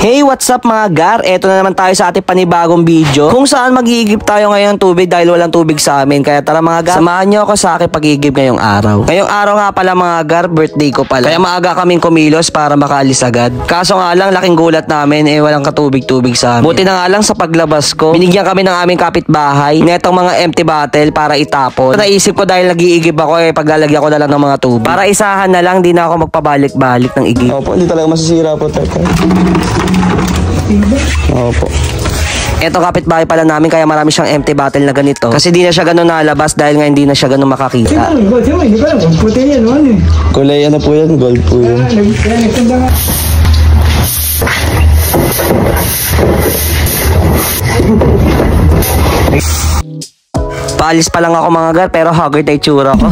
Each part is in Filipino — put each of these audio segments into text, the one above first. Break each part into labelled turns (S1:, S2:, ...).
S1: Hey, what's up mga gar? Eto na naman tayo sa ating panibagong video kung saan mag-iigib tayo ngayon ng tubig dahil walang tubig sa amin. Kaya tara mga gar, samahan nyo ako sa aking pag-iigib ngayong araw. Ngayong araw nga pala mga gar, birthday ko pala. Kaya maaga kaming kumilos para makaalis agad. Kaso nga lang, laking gulat namin walang katubig-tubig sa amin. Buti na nga lang sa paglabas ko, binigyan kami ng aming kapitbahay netong mga empty bottle para itapon. Naisip ko dahil nag-iigib ako paglalagyan ko na lang ng mga tubig. Para isahan na lang, di na ako magpabalik-balik ng igib.
S2: Opo, hindi talaga masisira po, teka. Opo.
S1: Ito kapitbahay pala namin kaya marami siyang empty bottle na ganito. Kasi di na siya ganun nalabas dahil nga hindi na siya ganun makakita.
S2: Kulay ano po yan? Gold po yan.
S1: Paalis pa lang ako mga gar pero haggard na itsura ko.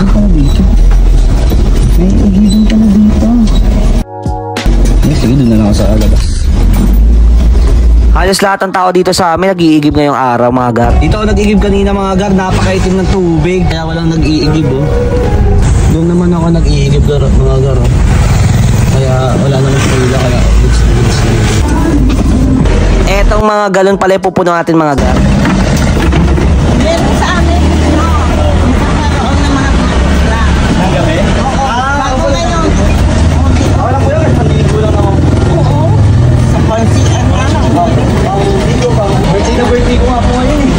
S2: Sige, doon na lang ako sa alabas.
S1: Halos lahat ng tao dito sa amin nag-iigib ngayong araw mga gar.
S2: Dito ako nag-iigib kanina mga gar, napakaitim ng tubig. Kaya walang nag-iigib oh. Doon naman ako nag-iigib mga gar oh. Kaya wala naman sa kanila kaya
S1: Etong mga galon pala yung pupuno natin mga gar.
S3: Meron sa amin, magkakaroon ng mga pinagkakla.
S2: gabi?
S3: Oo, bago ngayon.
S2: Wala po yan, naligo lang ako.
S3: Oo, sa pansian nga lang.
S2: Dito pa, birthday ko nga po ngayon eh.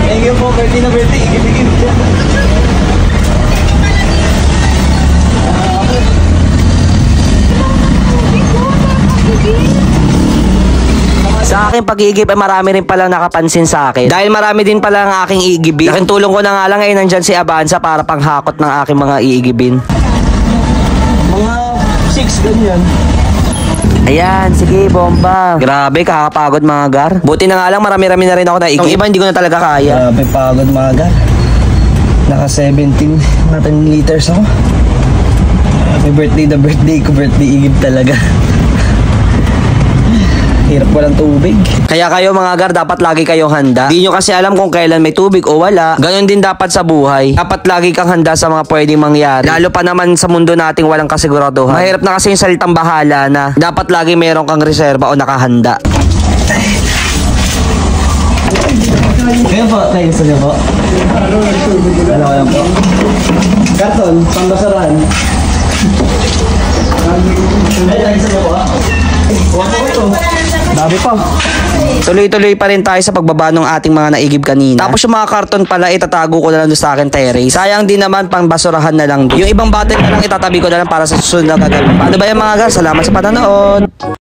S2: Thank you po, birthday na birthday, igib-igib.
S1: Sa aking pag-iigib ay marami rin pala nakapansin sa akin. Dahil marami din pala ang aking iigibin. Laking tulong ko na nga lang nandyan si Avanza para panghakot ng aking mga iigibin.
S2: Mga 6 ganyan.
S1: Ayan, sige, bomba. Grabe, kakapagod mga gar. Buti na nga lang, marami-rami na rin ako na igib. Yung iba, hindi ko na talaga kaya.
S2: Grabe, pagod mga gar. Naka 17 liters ako. Happy birthday na birthday ko, birthday igib talaga. Hirap walang tubig.
S1: Kaya kayo mga gar, dapat lagi kayong handa. Di nyo kasi alam kung kailan may tubig o wala. Ganon din dapat sa buhay. Dapat lagi kang handa sa mga pwedeng mangyari. Lalo pa naman sa mundo nating walang kasiguraduhan. Mahirap na kasi yung salitang bahala na. Dapat lagi meron kang reserba o nakahanda.
S2: Kaya po, tayo sa niyo po. Ano ko lang po. Karton, pangbasaran. Ay, tayo sa niyo po. Huwag po ito. Dami pa.
S1: Tuloy-tuloy pa rin tayo sa pagbaba ng ating mga naigib kanina. Tapos yung mga karton pala itatago ko na lang doon sa akin terrace. Sayang din naman pang basurahan na lang doon. Yung ibang bottle na lang itatabi ko na lang para sa susunod na gagawin. Paano ba yan mga guys? Salamat sa panonood.